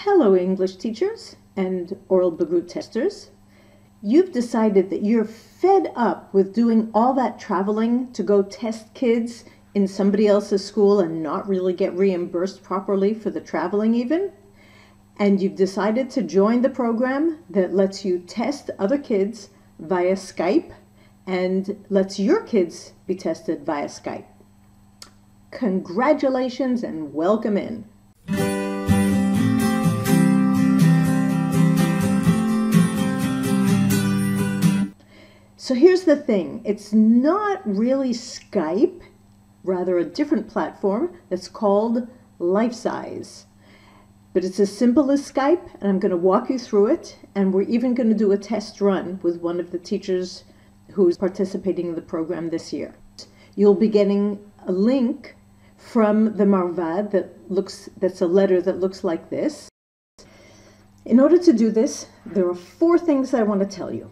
Hello, English teachers and Oral Bagrut testers. You've decided that you're fed up with doing all that traveling to go test kids in somebody else's school and not really get reimbursed properly for the traveling even. And you've decided to join the program that lets you test other kids via Skype and lets your kids be tested via Skype. Congratulations and welcome in. So here's the thing, it's not really Skype, rather a different platform that's called Life-Size. But it's as simple as Skype, and I'm going to walk you through it, and we're even going to do a test run with one of the teachers who's participating in the program this year. You'll be getting a link from the Marvad that's a letter that looks like this. In order to do this, there are 4 things I want to tell you.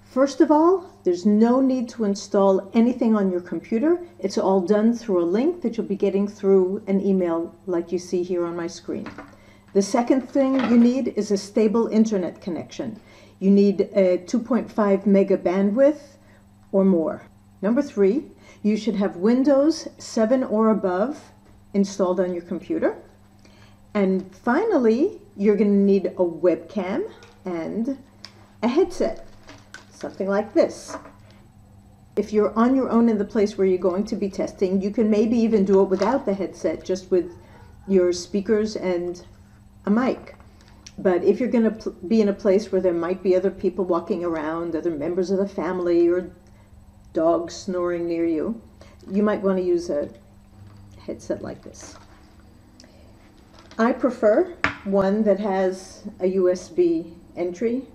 First of all, there's no need to install anything on your computer. It's all done through a link that you'll be getting through an email like you see here on my screen. The second thing you need is a stable internet connection. You need a 2.5 mega bandwidth or more. Number 3, you should have Windows 7 or above installed on your computer. And finally, you're going to need a webcam and a headset. Something like this. If you're on your own in the place where you're going to be testing, you can maybe even do it without the headset, just with your speakers and a mic. But if you're going to be in a place where there might be other people walking around, other members of the family, or dogs snoring near you, you might want to use a headset like this. I prefer one that has a USB entry,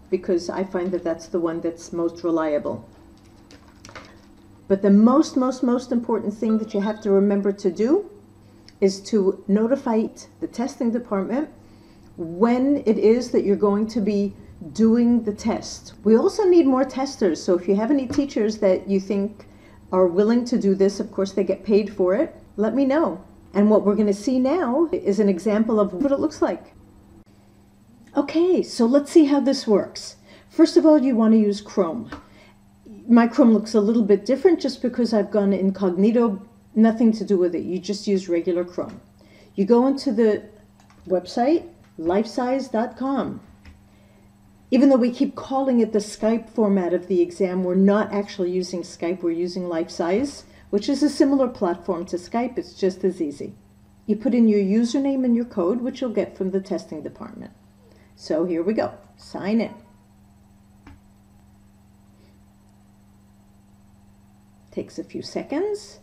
because I find that that's the one that's most reliable. But the most important thing that you have to remember to do is to notify the testing department when it is that you're going to be doing the test. We also need more testers, so if you have any teachers that you think are willing to do this, of course they get paid for it, let me know. And what we're going to see now is an example of what it looks like. Okay, so let's see how this works. First of all, you want to use Chrome. My Chrome looks a little bit different just because I've gone incognito, nothing to do with it. You just use regular Chrome. You go into the website, lifesize.com. Even though we keep calling it the Skype format of the exam, we're not actually using Skype, we're using Life-Size, which is a similar platform to Skype, it's just as easy. You put in your username and your code, which you'll get from the testing department. So here we go. Sign in. Takes a few seconds.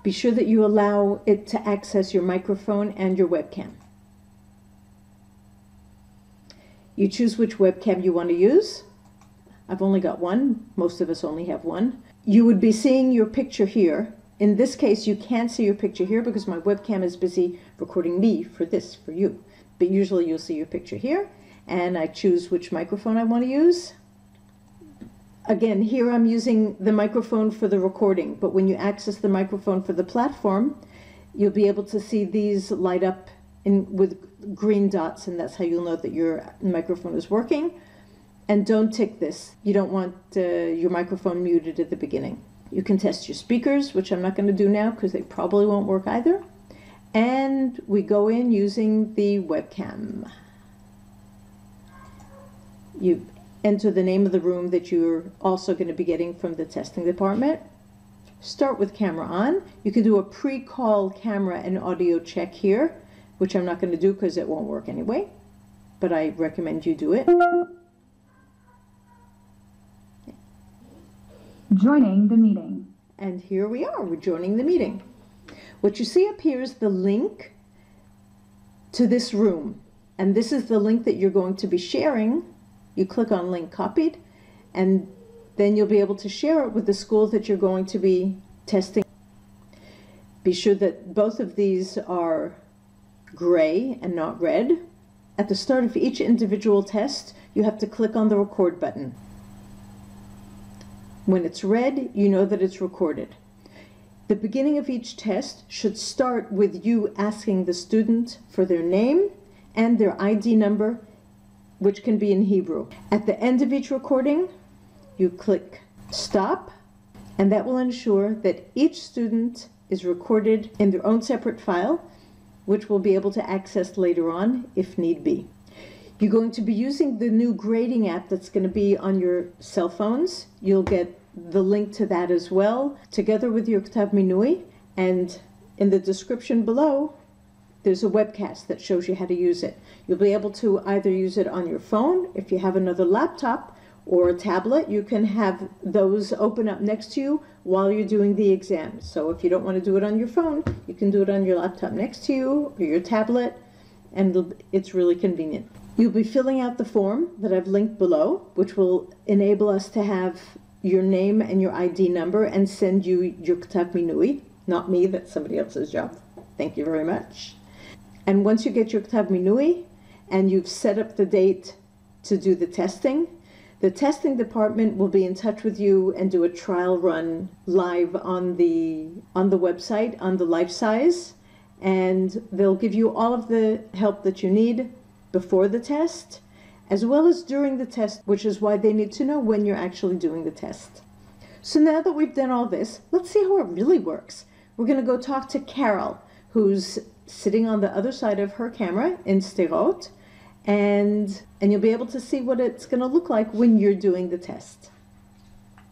Be sure that you allow it to access your microphone and your webcam. You choose which webcam you want to use. I've only got one. Most of us only have one. You would be seeing your picture here. In this case, you can't see your picture here because my webcam is busy recording me for you. But usually you'll see your picture here. And I choose which microphone I want to use. Again, here I'm using the microphone for the recording. But when you access the microphone for the platform, you'll be able to see these light up with green dots, and that's how you'll know that your microphone is working. And don't tick this. You don't want your microphone muted at the beginning. You can test your speakers, which I'm not going to do now because they probably won't work either. And we go in using the webcam. You enter the name of the room that you're also going to be getting from the testing department. Start with camera on. You can do a pre-call camera and audio check here, which I'm not going to do because it won't work anyway, but I recommend you do it. Joining the meeting. And here we are, we're joining the meeting. What you see up here is the link to this room, and this is the link that you're going to be sharing. You click on link copied, and then you'll be able to share it with the school that you're going to be testing. Be sure that both of these are gray and not red. At the start of each individual test, you have to click on the record button. When it's red, you know that it's recorded. The beginning of each test should start with you asking the student for their name and their ID number, which can be in Hebrew. At the end of each recording, you click stop, and that will ensure that each student is recorded in their own separate file, which we'll be able to access later on if need be. You're going to be using the new grading app that's going to be on your cell phones. You'll get the link to that as well, together with your Ktav Minui, and in the description below, there's a webcast that shows you how to use it. You'll be able to either use it on your phone, if you have another laptop, or a tablet. You can have those open up next to you while you're doing the exam. So if you don't want to do it on your phone, you can do it on your laptop next to you or your tablet, and it's really convenient. You'll be filling out the form that I've linked below, which will enable us to have your name and your ID number and send you your Ktav Minui. Not me, that's somebody else's job. Thank you very much. And once you get your Ktav Minui and you've set up the date to do the testing department will be in touch with you and do a trial run live on the website, on the Life Size, and they'll give you all of the help that you need before the test, as well as during the test, which is why they need to know when you're actually doing the test. So now that we've done all this, let's see how it really works. We're going to go talk to Carol, who's sitting on the other side of her camera in Sderot, and you'll be able to see what it's going to look like when you're doing the test.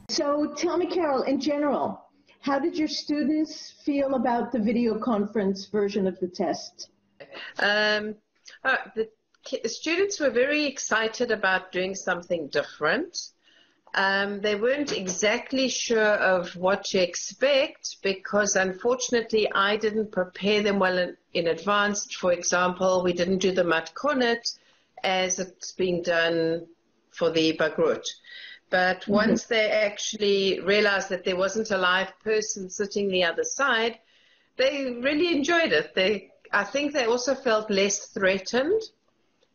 So tell me, Carol, in general, how did your students feel about the video conference version of the test? The students were very excited about doing something different. They weren't exactly sure of what to expect because, unfortunately, I didn't prepare them well in advance. For example, we didn't do the matkonet as it's being done for the Bagrut. But once they actually realized that there wasn't a live person sitting the other side, they really enjoyed it. I think they also felt less threatened.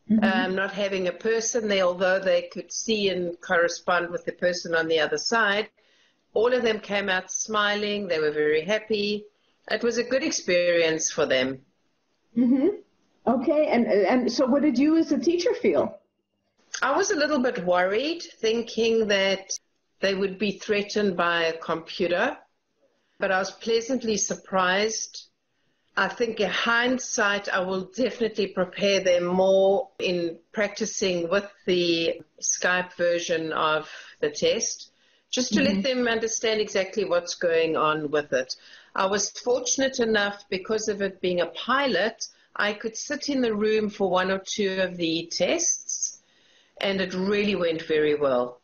Not having a person there, although they could see and correspond with the person on the other side. All of them came out smiling. They were very happy. It was a good experience for them. Okay, and so what did you as a teacher feel? I was a little bit worried, thinking that they would be threatened by a computer, but I was pleasantly surprised. I think in hindsight, I will definitely prepare them more in practicing with the Skype version of the test, just to let them understand exactly what's going on with it. I was fortunate enough, because of it being a pilot, I could sit in the room for one or two of the tests, and it really went very well.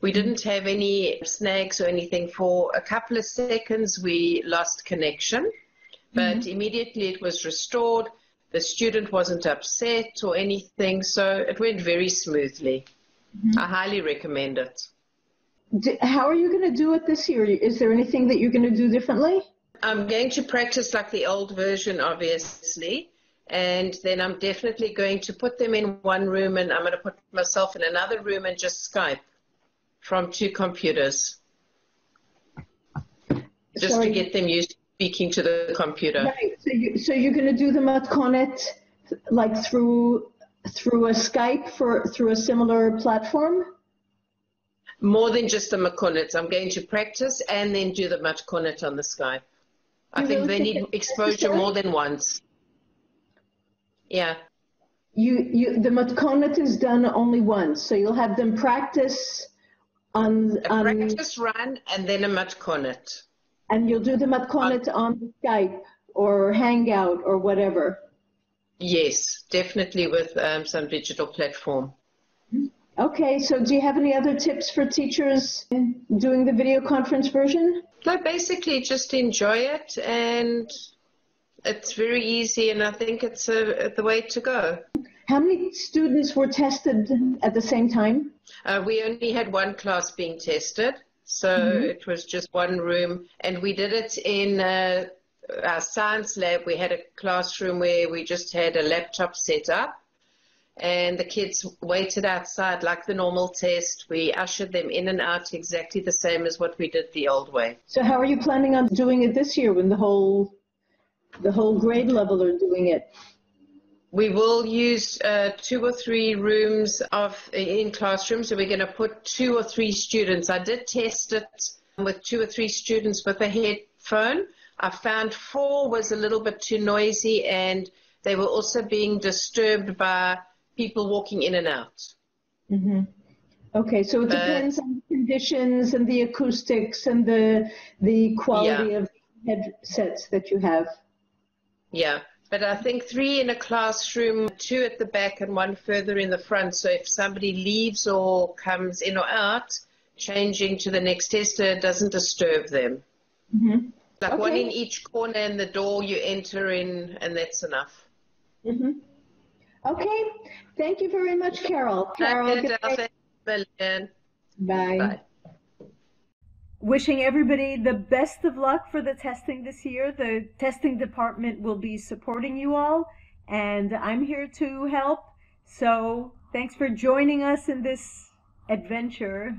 We didn't have any snags or anything. For a couple of seconds, we lost connection. But immediately it was restored. The student wasn't upset or anything, so it went very smoothly. I highly recommend it. How are you going to do it this year? Is there anything that you're going to do differently? I'm going to practice like the old version, obviously, and then I'm definitely going to put them in one room, and I'm going to put myself in another room and just Skype from two computers, just to get them used to speaking to the computer. Right. So you're going to do the matkonet like through a Skype through a similar platform? More than just the matkonet. I'm going to practice and then do the matkonet on the Skype. I think they need exposure more than once. Yeah. The matkonet is done only once, so you'll have them practice on a practice run and then a matkonet. And you'll do the matkonet on Skype or Hangout or whatever. Yes, definitely with some digital platform. Okay, so do you have any other tips for teachers doing the video conference version? No, basically just enjoy it, and it's very easy, and I think it's the way to go. How many students were tested at the same time? We only had one class being tested. So it was just one room, and we did it in our science lab. We had a classroom where we just had a laptop set up, and the kids waited outside like the normal test. We ushered them in and out exactly the same as what we did the old way. So how are you planning on doing it this year when the whole grade level are doing it? We will use 2 or 3 rooms in classrooms, so we're going to put 2 or 3 students. I did test it with 2 or 3 students with a headphone. I found 4 was a little bit too noisy, and they were also being disturbed by people walking in and out. Mm-hmm. Okay, so it depends on the conditions and the acoustics and the quality of headsets that you have. Yeah, but I think 3 in a classroom, 2 at the back and 1 further in the front. So if somebody leaves or comes in or out, changing to the next tester doesn't disturb them. Mm-hmm. Like one in each corner, and the door you enter in, and that's enough. Mm-hmm. Okay. Thank you very much, Carol. Carol, good day. Bye. Bye. Wishing everybody the best of luck for the testing this year. The testing department will be supporting you all, and I'm here to help. So thanks for joining us in this adventure.